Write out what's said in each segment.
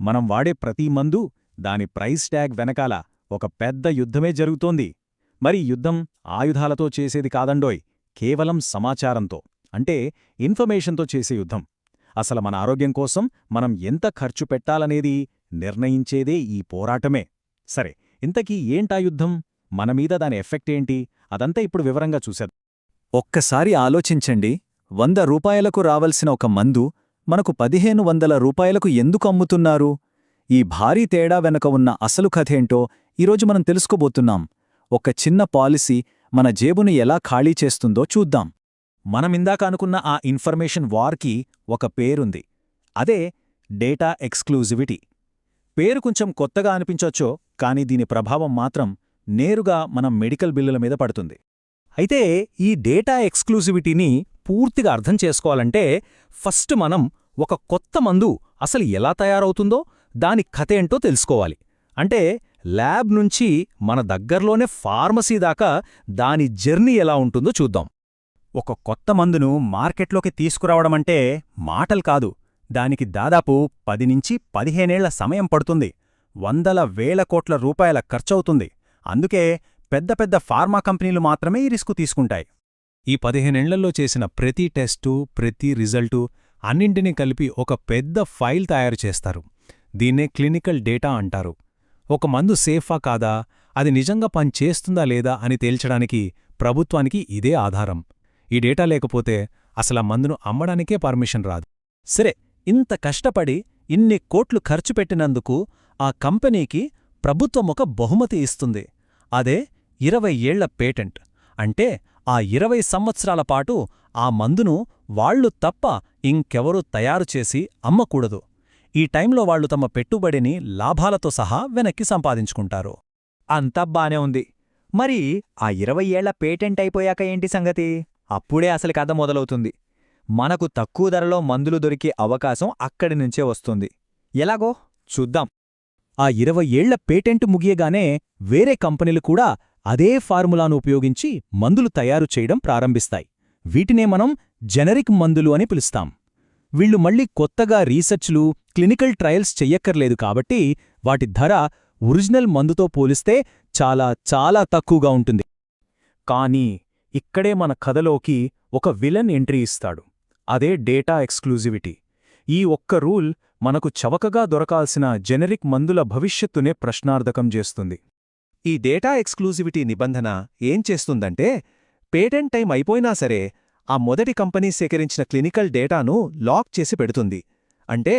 మనం వాడే ప్రతి మందు, దాని ప్రైస్ ట్యాగ్ వెనకాల ఒక పెద్ద యుద్ధమే జరుగుతోంది. మరి యుద్ధం ఆయుధాలతో చేసేది కాదండోయ్, కేవలం సమాచారంతో, అంటే ఇన్ఫర్మేషన్తో చేసే యుద్ధం. అసలు మన ఆరోగ్యం కోసం మనం ఎంత ఖర్చు పెట్టాలనేది నిర్ణయించేదే ఈ పోరాటమే. సరే, ఇంతకీ ఏంటా యుద్ధం, మనమీద దాని ఎఫెక్ట్ ఏంటి, అదంతా ఇప్పుడు వివరంగా చూసేద్దాం. ఒక్కసారి ఆలోచించండి, 100 రూపాయలకు రావలసిన ఒక మందు మనకు 1500 రూపాయలకు ఎందుకు అమ్ముతున్నారు? ఈ భారీ తేడా వెనక ఉన్న అసలు కథేంటో ఈరోజు మనం తెలుసుకోబోతున్నాం. ఒక చిన్న పాలసీ మన జేబును ఎలా ఖాళీ చేస్తుందో చూద్దాం. మనమిందాక అనుకున్న ఆ ఇన్ఫర్మేషన్ వార్కి ఒక పేరుంది. అదే డేటా ఎక్స్క్లూజివిటీ. పేరు కొంచెం కొత్తగా అనిపించొచ్చో, కానీ దీని ప్రభావం మాత్రం నేరుగా మన మెడికల్ బిల్లుల మీద పడుతుంది. అయితే ఈ డేటా ఎక్స్క్లూజివిటీని పూర్తిగా అర్థం చేసుకోవాలంటే ఫస్ట్ మనం ఒక కొత్త మందు అసలు ఎలా తయారవుతుందో దాని కథేంటో తెలుసుకోవాలి. అంటే ల్యాబ్ నుంచి మన దగ్గర్లోనే ఫార్మసీ దాకా దాని జర్నీ ఎలా ఉంటుందో చూద్దాం. ఒక కొత్త మందును మార్కెట్లోకి తీసుకురావడమంటే మాటలు కాదు, దానికి దాదాపు 10 నుంచి 15 ఏళ్ల సమయం పడుతుంది. వందల వేల కోట్ల రూపాయల ఖర్చవుతుంది. అందుకే పెద్ద పెద్ద ఫార్మా కంపెనీలు మాత్రమే ఈ రిస్కు తీసుకుంటాయి. ఈ 15 ఏళ్లలో చేసిన ప్రతి టెస్టు, ప్రతి రిజల్టు అన్నింటినీ కలిపి ఒక పెద్ద ఫైల్ తయారు చేస్తారు. దీన్నే క్లినికల్ డేటా అంటారు. ఒక మందు సేఫా కాదా, అది నిజంగా పనిచేస్తుందా లేదా అని తేల్చడానికి ప్రభుత్వానికి ఇదే ఆధారం. ఈ డేటా లేకపోతే అసలా మందును అమ్మడానికే పర్మిషన్ రాదు. సరే, ఇంత కష్టపడి ఇన్ని కోట్లు ఖర్చు పెట్టినందుకు ఆ కంపెనీకి ప్రభుత్వం ఒక బహుమతి ఇస్తుంది. అదే 20 ఏళ్ల పేటెంట్. అంటే ఆ 20 సంవత్సరాల పాటు ఆ మందును వాళ్లు తప్ప ఇంకెవరూ తయారుచేసి అమ్మకూడదు. ఈ టైంలో వాళ్లు తమ పెట్టుబడిని లాభాలతో సహా వెనక్కి సంపాదించుకుంటారు. అంతా బానే ఉంది. మరి ఆ 20 ఏళ్ల పేటెంట్ అయిపోయాక ఏంటి సంగతి? అప్పుడే అసలు కథ మొదలవుతుంది. మనకు తక్కువ ధరలో మందులు దొరికే అవకాశం అక్కడి నుంచే వస్తుంది. ఎలాగో చూద్దాం. ఆ 20 ఏళ్ల పేటెంట్ ముగియగానే వేరే కంపెనీలు కూడా అదే ఫార్ములాను ఉపయోగించి మందులు తయారు చేయడం ప్రారంభిస్తాయి. వీటినే మనం జెనరిక్ మందులు అని పిలుస్తాం. వీళ్లు మళ్ళీ కొత్తగా రీసెర్చ్లు, క్లినికల్ ట్రయల్స్ చెయ్యక్కర్లేదు కాబట్టి వాటి ధర ఒరిజినల్ మందుతో పోలిస్తే చాలా చాలా తక్కువగా ఉంటుంది. కానీ ఇక్కడే మన కథలోకి ఒక విలన్ ఎంట్రీ ఇస్తాడు. అదే డేటా ఎక్స్క్లూజివిటీ. ఈ ఒక్క రూల్ మనకు చవకగా దొరకాల్సిన జెనరిక్ మందుల భవిష్యత్తునే ప్రశ్నార్థకం చేస్తుంది. ఈ డేటా ఎక్స్క్లూజివిటీ నిబంధన ఏం చేస్తుందంటే, పేటెంట్ టైం అయిపోయినా సరే ఆ మొదటి కంపెనీ సేకరించిన క్లినికల్ డేటాను లాక్ చేసి పెడుతుంది. అంటే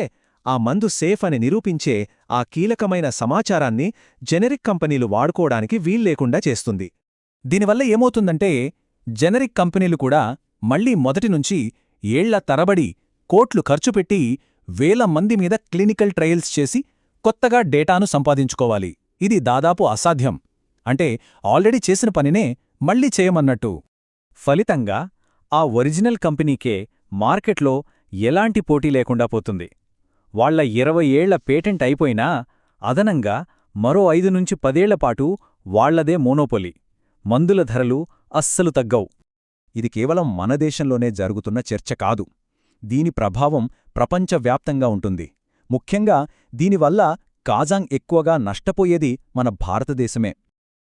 ఆ మందు సేఫ్ అని నిరూపించే ఆ కీలకమైన సమాచారాన్ని జెనరిక్ కంపెనీలు వాడుకోవడానికి వీల్లేకుండా చేస్తుంది. దీనివల్ల ఏమవుతుందంటే, జెనరిక్ కంపెనీలు కూడా మళ్లీ మొదటినుంచి ఏళ్ల తరబడి కోట్లు ఖర్చుపెట్టి వేల మంది మీద క్లినికల్ ట్రయల్స్ చేసి కొత్తగా డేటాను సంపాదించుకోవాలి. ఇది దాదాపు అసాధ్యం. అంటే ఆల్రెడీ చేసిన పనినే మళ్లీ చేయమన్నట్టు. ఫలితంగా ఆ ఒరిజినల్ కంపెనీకే మార్కెట్లో ఎలాంటి పోటీ లేకుండా పోతుంది. వాళ్ల 20 ఏళ్ల పేటెంట్ అయిపోయినా అదనంగా మరో 5 నుంచి 10 ఏళ్లపాటు వాళ్లదే మోనోపొలి. మందుల ధరలు అస్సలు తగ్గవు. ఇది కేవలం మన దేశంలోనే జరుగుతున్న చర్చ కాదు. దీని ప్రభావం ప్రపంచవ్యాప్తంగా ఉంటుంది. ముఖ్యంగా దీనివల్ల కాజాంగ్ ఎక్కువగా నష్టపోయేది మన భారతదేశమే.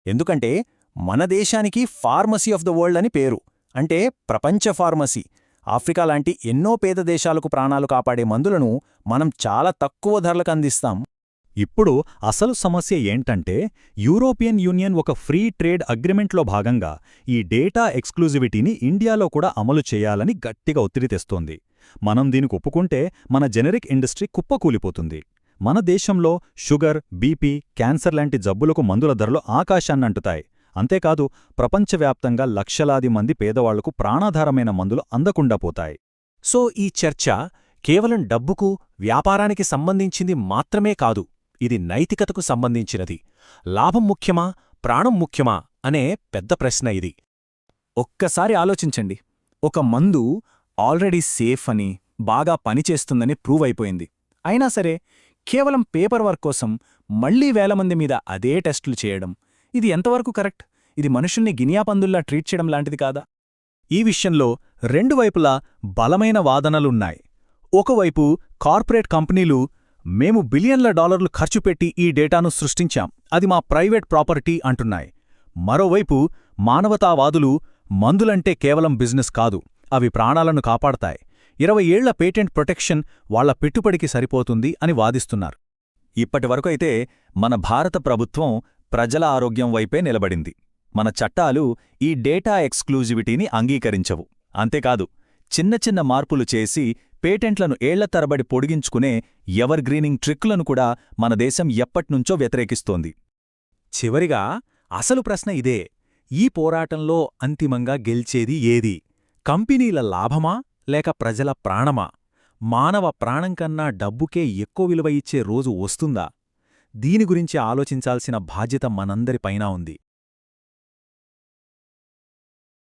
ఎందుకంటే మన దేశానికి ఫార్మసీ ఆఫ్ ద వరల్డ్ అని పేరు. అంటే ప్రపంచ ఫార్మసీ. ఆఫ్రికా లాంటి ఎన్నో పేద దేశాలకు ప్రాణాలు కాపాడే మందులను మనం చాలా తక్కువ ధరలకు అందిస్తాం. ఇప్పుడు అసలు సమస్య ఏంటంటే, యూరోపియన్ యూనియన్ ఒక ఫ్రీ ట్రేడ్ అగ్రిమెంట్లో భాగంగా ఈ డేటా ఎక్స్క్లూజివిటీని ఇండియాలో కూడా అమలు చేయాలని గట్టిగా ఒత్తిడి తెస్తోంది. మనం దీనికి ఒప్పుకుంటే మన జెనరిక్ ఇండస్ట్రీ కుప్పకూలిపోతుంది. మన దేశంలో షుగర్, బీపీ, క్యాన్సర్ లాంటి జబ్బులకు మందుల ధరలు ఆకాశాన్నంటుతాయి. అంతేకాదు, ప్రపంచవ్యాప్తంగా లక్షలాది మంది పేదవాళ్లకు ప్రాణాధారమైన మందులు అందకుండా పోతాయి. సో ఈ చర్చ కేవలం డబ్బుకు, వ్యాపారానికి సంబంధించింది మాత్రమే కాదు. ఇది నైతికతకు సంబంధించినది. లాభం ముఖ్యమా, ప్రాణం ముఖ్యమా అనే పెద్ద ప్రశ్న ఇది. ఒక్కసారి ఆలోచించండి. ఒక మందు ఆల్రెడీ సేఫ్ అని, బాగా పనిచేస్తుందని ప్రూవ్ అయిపోయింది. అయినా సరే కేవలం పేపర్ వర్క్ కోసం మళ్లీ వేల మంది మీద అదే టెస్టులు చేయడం, ఇది ఎంతవరకు కరెక్ట్? ఇది మనుషుల్ని గినియాపందుల్లా ట్రీట్ చేయడం లాంటిది కాదా? ఈ విషయంలో రెండు వైపులా బలమైన వాదనలున్నాయి. ఒకవైపు కార్పొరేట్ కంపెనీలు మేము బిలియన్ల డాలర్లు ఖర్చు పెట్టి ఈ డేటాను సృష్టించాం, అది మా ప్రైవేట్ ప్రాపర్టీ అంటున్నాయి. మరోవైపు మానవతావాదులు మందులంటే కేవలం బిజినెస్ కాదు, అవి ప్రాణాలను కాపాడతాయి, 20 ఏళ్ల పేటెంట్ ప్రొటెక్షన్ వాళ్ల పెట్టుబడికి సరిపోతుంది అని వాదిస్తున్నారు. ఇప్పటివరకు అయితే మన భారత ప్రభుత్వం ప్రజల ఆరోగ్యం వైపే నిలబడింది. మన చట్టాలు ఈ డేటా ఎక్స్క్లూజివిటీని అంగీకరించవు. అంతేకాదు, చిన్న చిన్న మార్పులు చేసి పేటెంట్లను ఏళ్ల తరబడి పొడిగించుకునే ఎవర్ గ్రీనింగ్ ట్రిక్కులను కూడా మన దేశం ఎప్పట్నుంచో వ్యతిరేకిస్తోంది. చివరిగా అసలు ప్రశ్న ఇదే: ఈ పోరాటంలో అంతిమంగా గెలిచేది ఏది? కంపెనీల లాభమా లేక ప్రజల ప్రాణమా? మానవ ప్రాణం కన్నా డబ్బుకే ఎక్కువ విలువ ఇచ్చే రోజు వస్తుందా? దీని గురించి ఆలోచించాల్సిన బాధ్యత మనందరిపైనా ఉంది.